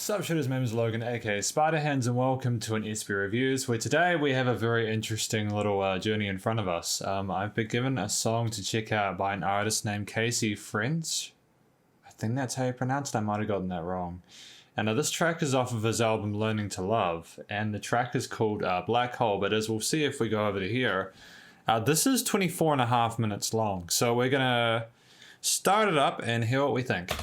Sup shooters, my name is Logan aka Spiderhands, and welcome to an SB Reviews, where today we have a very interesting little journey in front of us. I've been given a song to check out by an artist named Casey Frensz. I think that's how you pronounce it, I might have gotten that wrong. And this track is off of his album Learning to Love, and the track is called Black Hole, but as we'll see if we go over to here, this is 24.5 minutes long, so we're gonna start it up and hear what we think.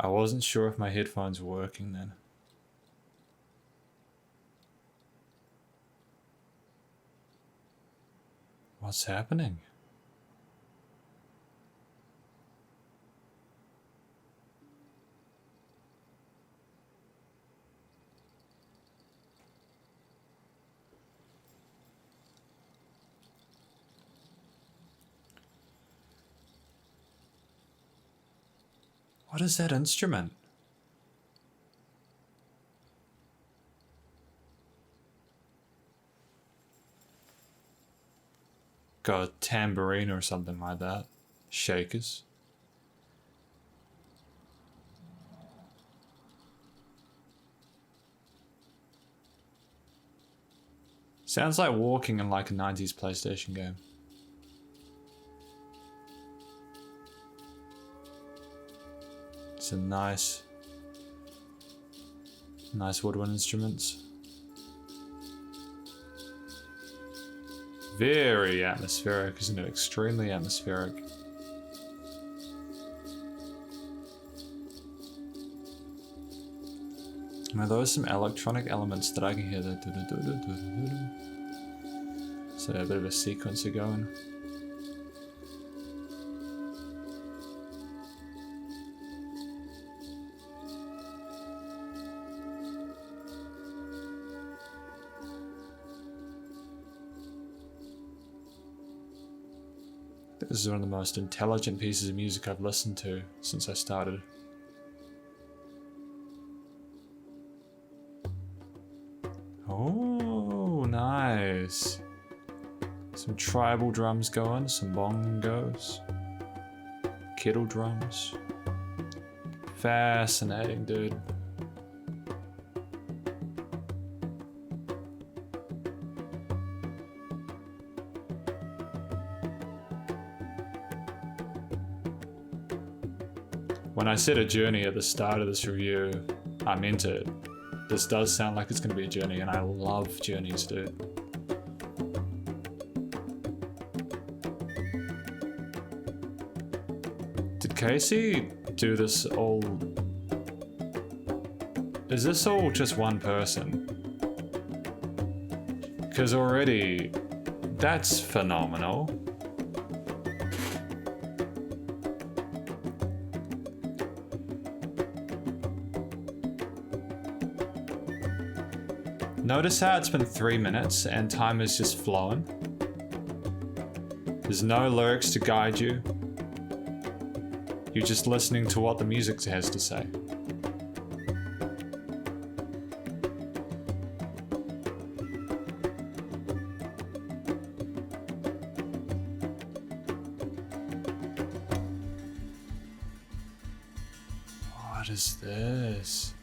I wasn't sure if my headphones were working then. What's happening? What is that instrument? Got a tambourine or something like that. Shakers. Sounds like walking in like a 90s PlayStation game. Some nice woodwind instruments. Very atmospheric, isn't it? Extremely atmospheric. Now those are some electronic elements that I can hear. So a bit of a sequencer going. This is one of the most intelligent pieces of music I've listened to since I started. Oh, nice. Some tribal drums going, some bongos, kettle drums. Fascinating, dude. When I said a journey at the start of this review, I meant it. This does sound like it's going to be a journey, and I love journeys, dude. Did Casey do this all... Is this all just one person? Because already, that's phenomenal. Notice how it's been 3 minutes and time is just flowing. There's no lyrics to guide you. You're just listening to what the music has to say. What is this?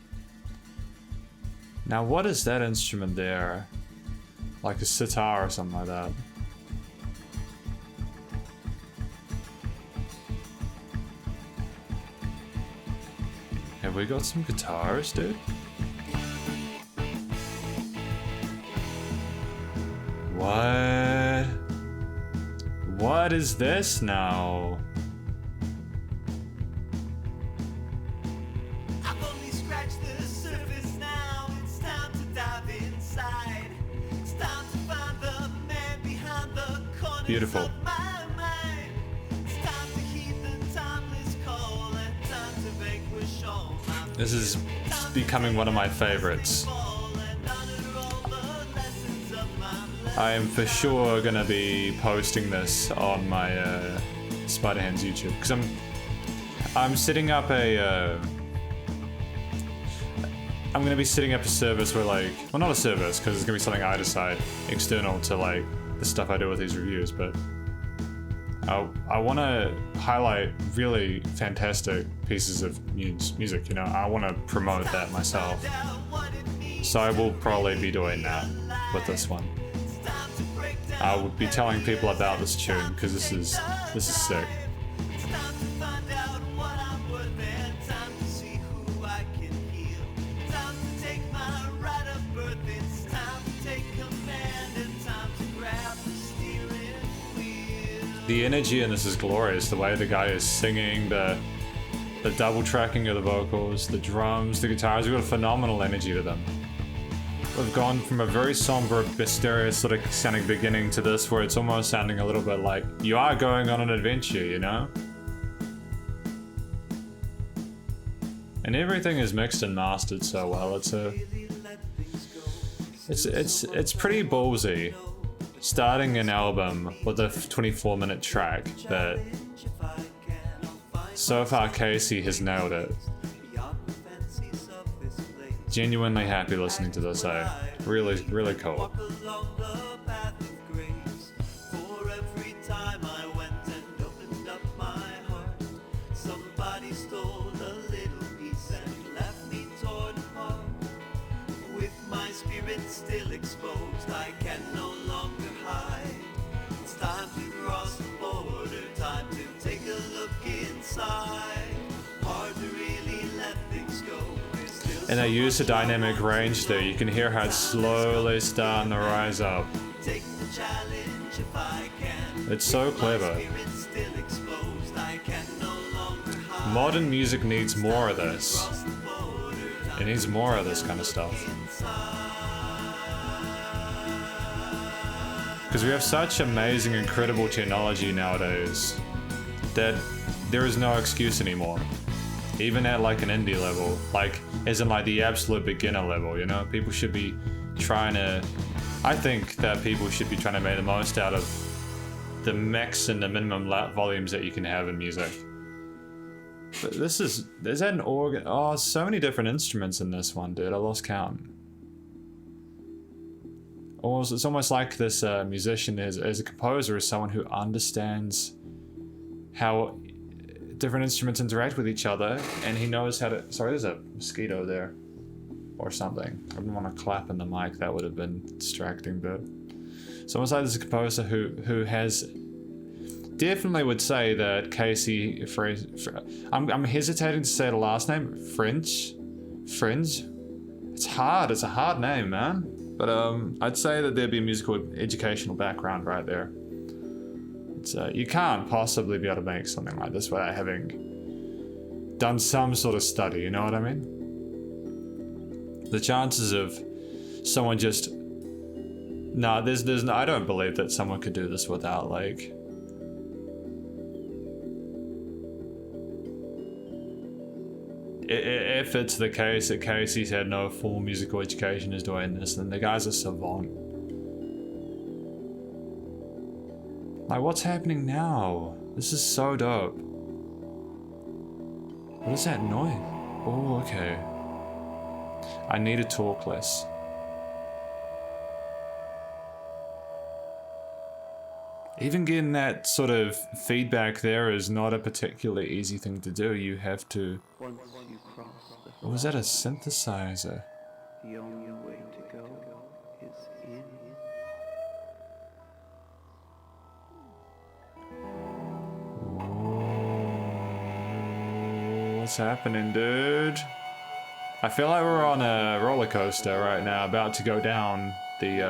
Now what is that instrument there? Like a sitar or something like that. Have we got some guitars, dude? What? What is this now? Beautiful. This is becoming one of my favorites. I am for sure gonna be posting this on my Spider-Hand's YouTube, because I'm setting up a I'm gonna be setting up a service where, like, well, not a service, because it's gonna be something I decide external to like the stuff I do with these reviews, but I want to highlight really fantastic pieces of music, you know. I want to promote that myself, so I will probably be doing that with this one. I would be telling people about this tune because this is sick. The energy in this is glorious. The way the guy is singing, the double tracking of the vocals, the drums, the guitars, we've got a phenomenal energy to them. We've gone from a very somber, mysterious sort of sounding beginning to this where it's almost sounding a little bit like you are going on an adventure, you know? And everything is mixed and mastered so well. It's pretty ballsy. Starting an album with a 24-minute track that so far Casey has nailed it. Genuinely happy listening to this, eh? Really, really cool. Still exposed, I can no longer hide. It's time to cross the border, time to take a look inside. Hard to really let things go. And they use a dynamic range there. You can hear how it's slowly starting to rise up. Take the challenge if I can. It's so clever. Still exposed, I can no longer hide. Modern music needs more of this. It needs more of this kind of stuff. Because we have such amazing, incredible technology nowadays that there is no excuse anymore. Even at like an indie level, like as in like the absolute beginner level, you know, people should be trying to, I think that people should be trying to make the most out of the max and the minimum volumes that you can have in music. But there's that an organ, oh, so many different instruments in this one, dude, I lost count. It's almost like this musician as a composer is someone who understands how different instruments interact with each other, and he knows how to. Sorry, there's a mosquito there, or something. I didn't want to clap in the mic; that would have been distracting. But it's almost like there's a composer who has definitely would say that Casey Frensz. I'm hesitating to say the last name. Frensz. It's hard. It's a hard name, man. But I'd say that there'd be a musical educational background right there. It's you can't possibly be able to make something like this without having done some sort of study, you know what I mean? The chances of someone just I don't believe that someone could do this without like if it's the case that Casey's had no full musical education is doing this, then the guy's a savant. Like, what's happening now? This is so dope. What is that noise? Oh, okay. I need to talk less. Even getting that sort of feedback there is not a particularly easy thing to do. You have to... Or was that a synthesizer? The only way to go is in. What's happening, dude? I feel like we're on a roller coaster right now, about to go down the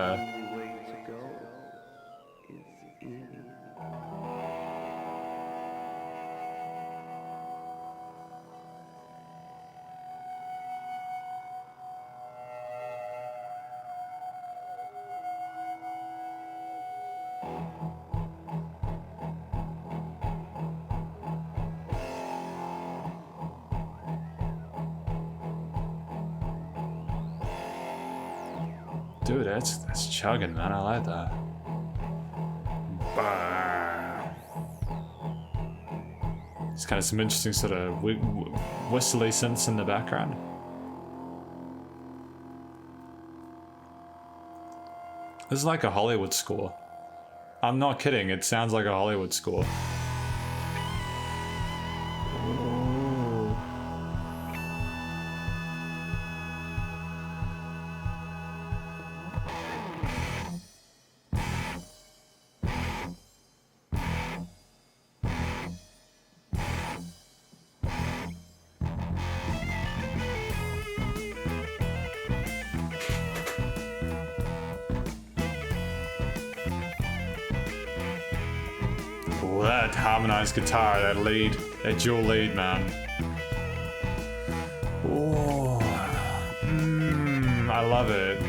Dude, that's chugging, man. I like that. Bah. It's kind of some interesting sort of whistly synths in the background. This is like a Hollywood score. I'm not kidding, it sounds like a Hollywood score. That harmonized guitar, that lead, that dual lead, man. Oh, I love it.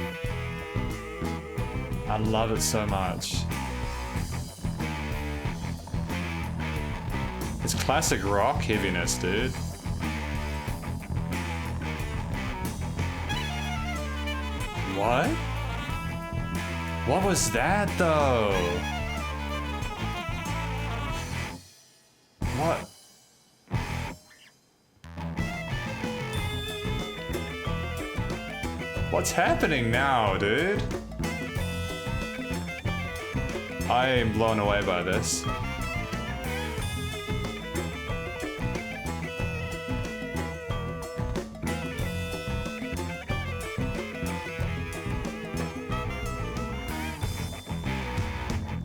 I love it so much. It's classic rock heaviness, dude. What? What was that, though? What? What's happening now, dude? I am blown away by this.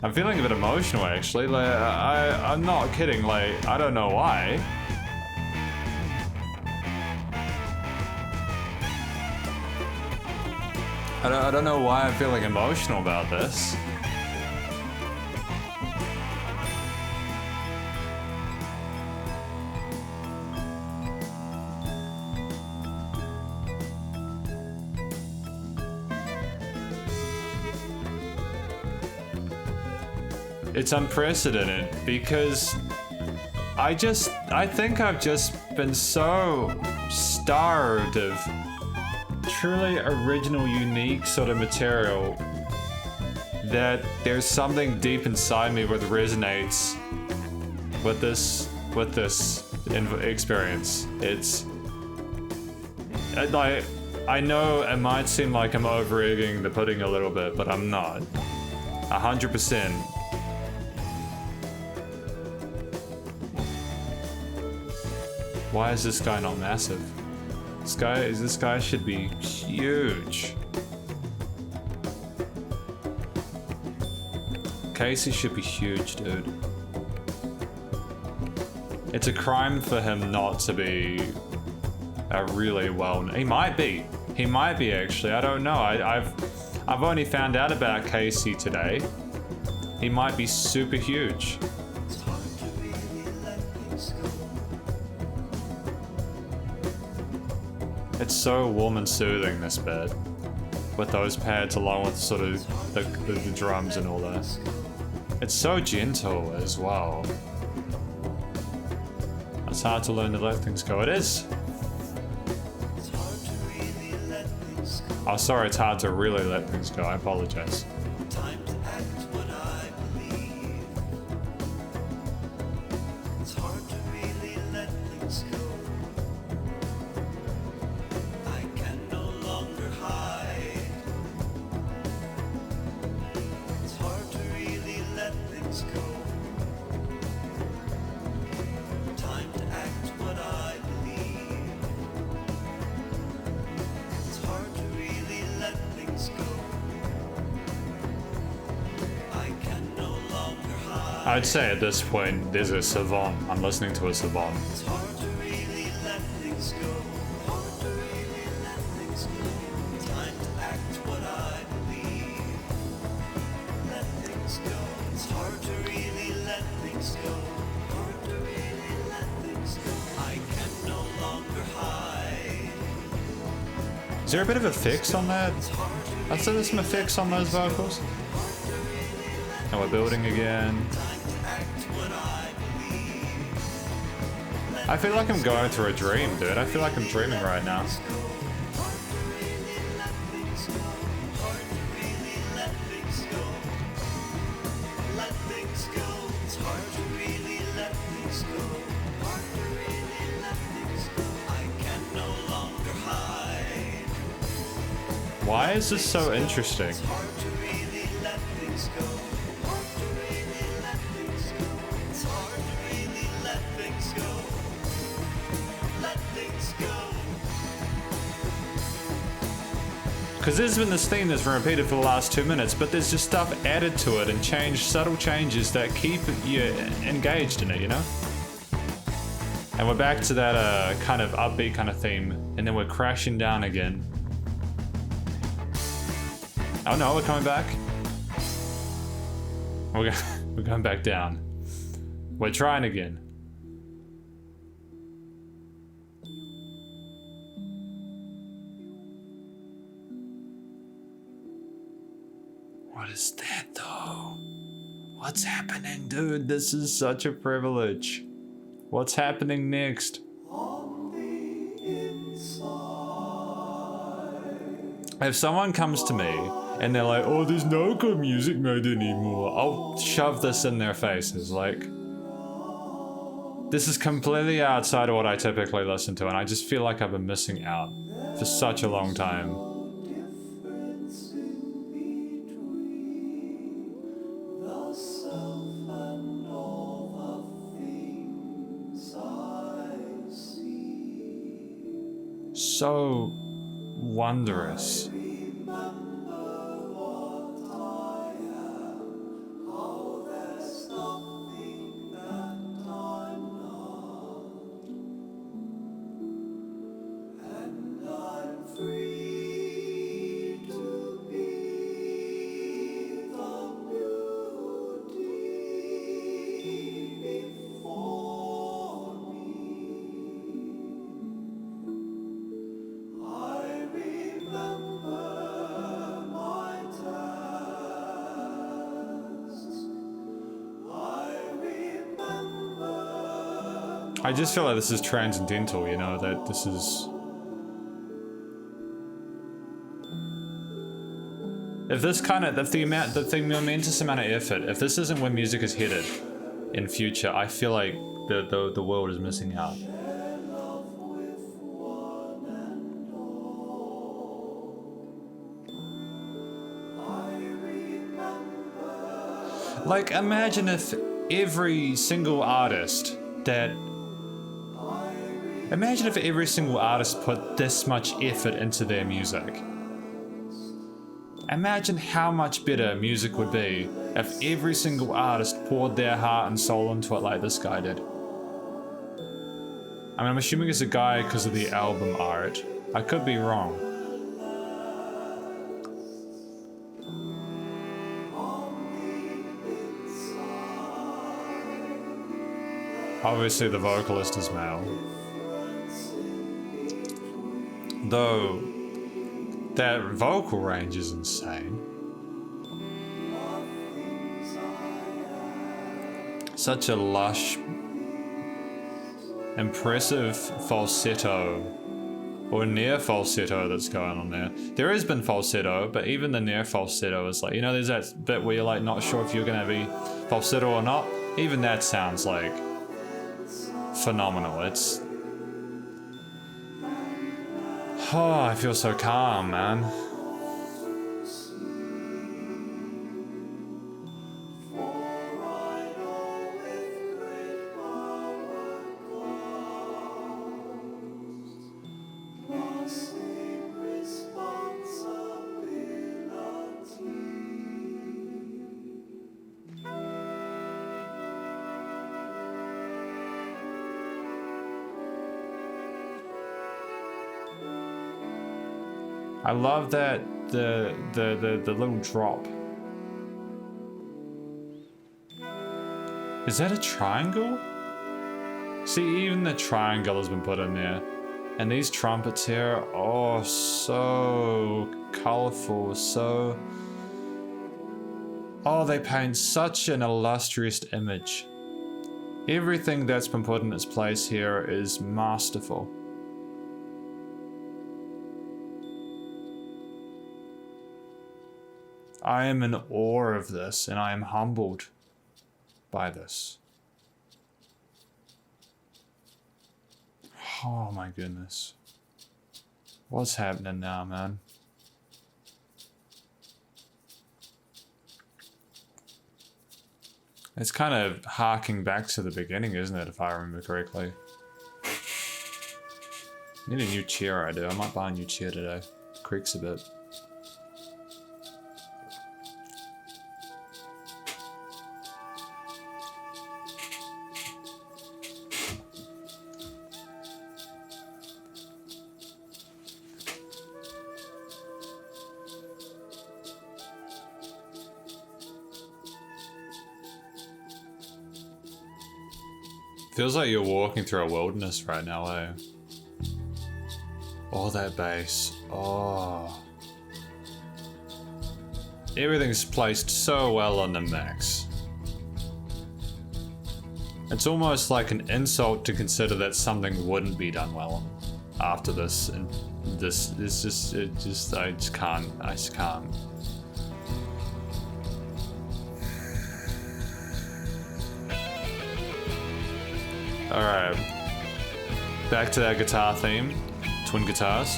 I'm feeling a bit emotional, actually. Like, I'm not kidding. Like, I don't know why. I don't know why I'm feeling emotional about this. It's unprecedented because I think I've just been so starved of truly original, unique sort of material that there's something deep inside me that resonates with this experience. It's like, I know it might seem like I'm over-egging the pudding a little bit, but I'm not. 100%. Why is this guy not massive? This guy should be huge. Casey should be huge, dude. It's a crime for him not to be a really he might be. He might be, actually. I don't know. I've only found out about Casey today. He might be super huge. It's so warm and soothing, this bed, with those pads along with sort of the drums and all that. It's so gentle as well. It's hard to learn to let things go. It is. Oh, sorry, it's hard to really let things go. I apologize. I'd say at this point, there's a savant. I'm listening to a savant. Is there a bit of a fix on that? I'd say there's some effects on those vocals. And we're building again. I feel like I'm going through a dream, dude. I feel like I'm dreaming right now. Why is this so interesting? It's hard to really let things go. Hard to really let things go. It's hard to really let things go. Let things go. Because there's been this theme that's been repeated for the last 2 minutes, but there's just stuff added to it and subtle changes that keep you engaged in it, you know? And we're back to that kind of upbeat kind of theme, and then we're crashing down again. Oh no, we're coming back. We're going back down. We're trying again. What is that though? What's happening, dude? This is such a privilege. What's happening next? If someone comes to me and they're like, oh, there's no good music made anymore, I'll shove this in their faces. Like, this is completely outside of what I typically listen to, and I just feel like I've been missing out for such a long time. So wondrous. I just feel like this is transcendental, you know, that this is... If this kind of, the momentous amount of effort, if this isn't where music is headed in future, I feel like the world is missing out. Like, imagine if every single artist put this much effort into their music. Imagine how much better music would be if every single artist poured their heart and soul into it like this guy did. I mean, I'm assuming it's a guy because of the album art. I could be wrong. Obviously the vocalist is male. Though, that vocal range is insane. Such a lush, impressive falsetto, or near falsetto that's going on there. There has been falsetto, but even the near falsetto is like, you know, there's that bit where you're like not sure if you're gonna be falsetto or not. Even that sounds like phenomenal. It's... Oh, I feel so calm, man. I love that the little drop. Is that a triangle? See, even the triangle has been put in there. And these trumpets here, oh, so colorful, so... Oh, they paint such an illustrious image. Everything that's been put in its place here is masterful. I am in awe of this, and I am humbled by this. Oh my goodness. What's happening now, man? It's kind of harking back to the beginning, isn't it, if I remember correctly? Need a new chair, I do. I might buy a new chair today. Creaks a bit. Feels like you're walking through a wilderness right now, eh? Oh, that bass. Oh. Everything's placed so well on the mix. It's almost like an insult to consider that something wouldn't be done well after this. And this is just, I just can't. Alright. Back to that guitar theme. Twin guitars.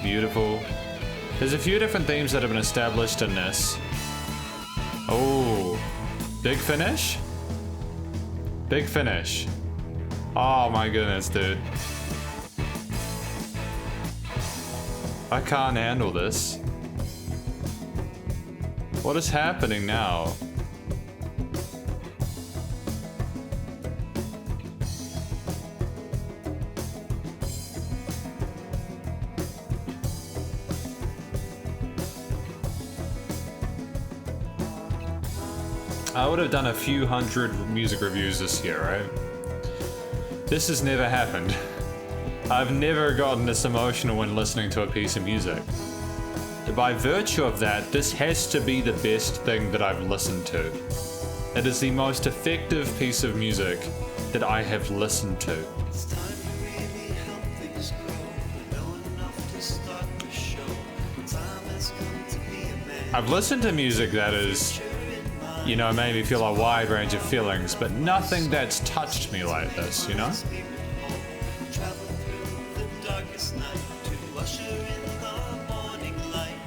Beautiful. There's a few different themes that have been established in this. Oh. Big finish? Big finish. Oh my goodness, dude. I can't handle this. What is happening now? I would have done a few hundred music reviews this year, right? This has never happened. I've never gotten this emotional when listening to a piece of music. By virtue of that, this has to be the best thing that I've listened to. It is the most effective piece of music that I have listened to. It's time to really help things grow. Know enough to start the show. Time has come to be a man. I've listened to music that is, you know, made me feel a wide range of feelings, but nothing that's touched me like this, you know? Travel through the darkest night to usher in the morning light.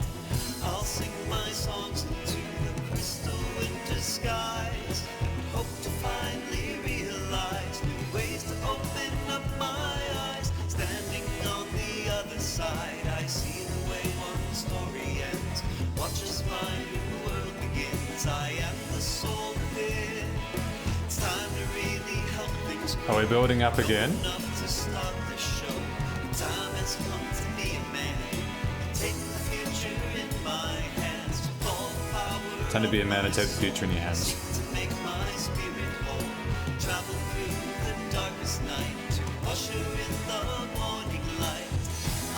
I'll sing my songs into the crystal winter skies. Hope to finally realize new ways to open up my eyes. Standing on the other side, I see the way one story ends. Watch as my new world begins. I am the soul within. It's time to really help things grow. Are we building up again? Enough to start the show. The time has come to be a man. Take the future in my hands. With all the power Time to be a man and take the future in your hands. to make my spirit whole. Travel through the darkest night to usher in the morning light.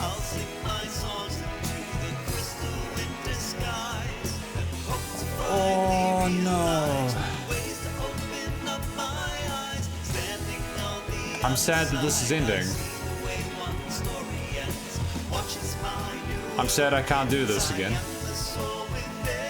I'll sing my songs into the crystal winter skies. And hope to Oh no. ways to open up my eyes. Standing on the I'm sad that this is ending. the way one story ends. Watch as my new I'm sad I can't do this again. the soul within.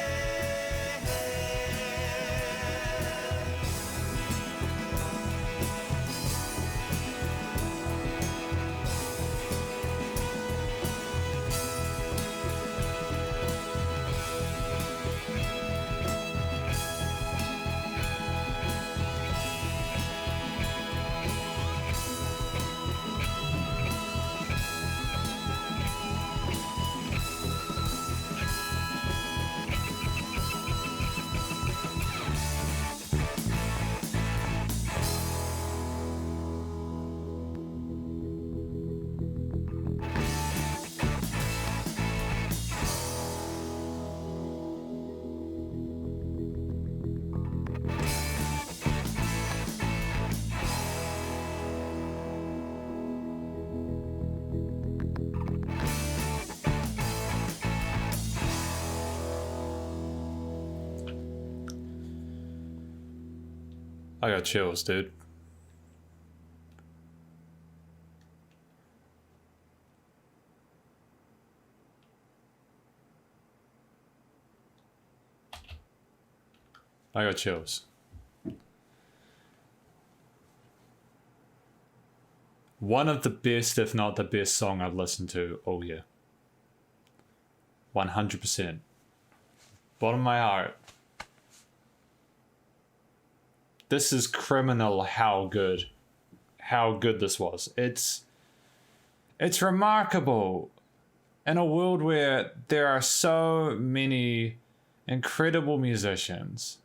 I got chills, dude. I got chills. One of the best, if not the best song I've listened to all year. 100%. Bottom of my heart. this is criminal how good this was. It's remarkable in a world where there are so many incredible musicians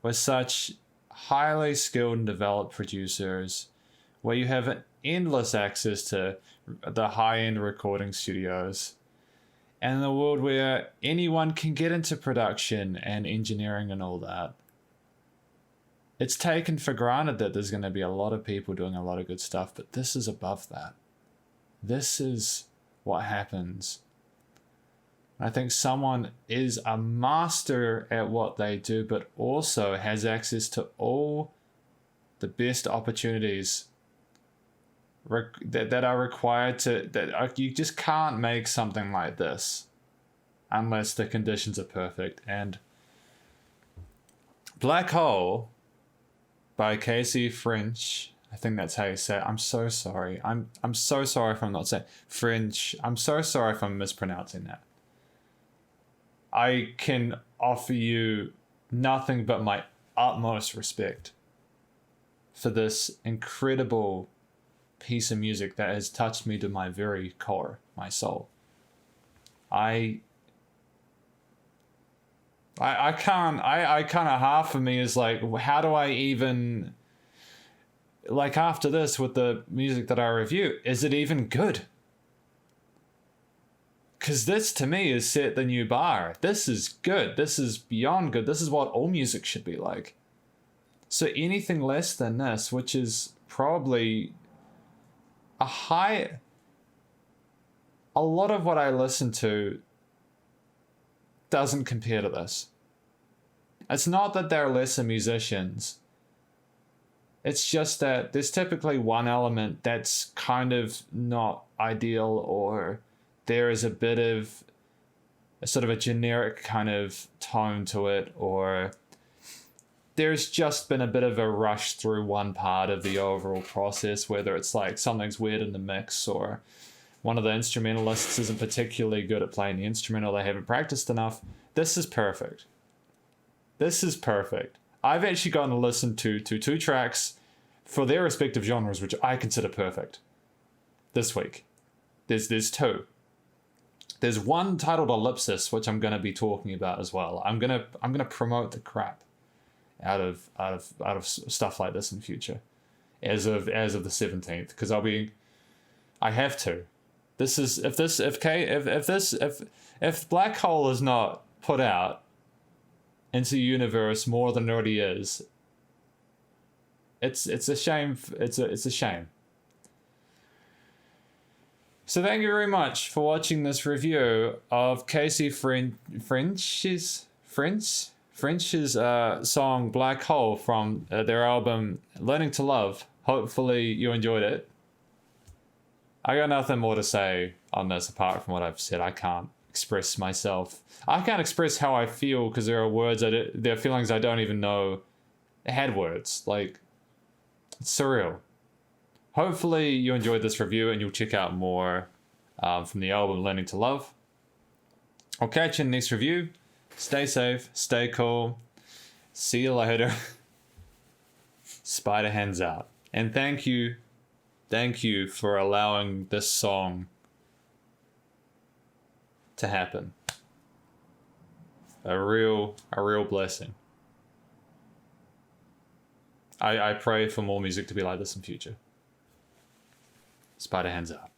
with such highly skilled and developed producers, where you have an endless access to the high-end recording studios, and in a world where anyone can get into production and engineering and all that. It's taken for granted that there's going to be a lot of people doing a lot of good stuff, but this is above that. This is what happens. I think someone is a master at what they do, but also has access to all the best opportunities that are required you just can't make something like this unless the conditions are perfect. And Black Hole by Casey Frensz, I think that's how you say it. I'm so sorry. I'm so sorry if I'm not saying French. I'm so sorry if I'm mispronouncing that. I can offer you nothing but my utmost respect for this incredible piece of music that has touched me to my very core, my soul. I kind of, half of me is like, how do I even, like, after this with the music that I review, is it even good? Because this to me is set the new bar. This is good. This is beyond good. This is what all music should be like. So anything less than this, which is probably a lot of what I listen to doesn't compare to this. It's not that they're lesser musicians. It's just that there's typically one element that's kind of not ideal, or there is a bit of a sort of a generic kind of tone to it, or there's just been a bit of a rush through one part of the overall process, whether it's like something's weird in the mix, or one of the instrumentalists isn't particularly good at playing the instrument, or they haven't practiced enough. This is perfect. This is perfect. I've actually gotten to listen to two tracks for their respective genres, which I consider perfect this week. There's two. There's one titled Ellipsis, which I'm going to be talking about as well. I'm gonna promote the crap out of stuff like this in the future, as of the 17th, because I have to. This is if Black Hole is not put out into the universe more than it already is, it's a shame. It's a shame. So thank you very much for watching this review of Casey Frensz's song Black Hole from their album Learning to Love. Hopefully you enjoyed it. I got nothing more to say on this apart from what I've said. I can't express myself. I can't express how I feel because there are words, there are feelings I don't even know had words. Like, it's surreal. Hopefully you enjoyed this review and you'll check out more from the album Learning to Love. I'll catch you in the next review. Stay safe, stay cool. See you later. Spider hands out. And thank you for allowing this song to happen. A real blessing. I pray for more music to be like this in future. Spider hands out.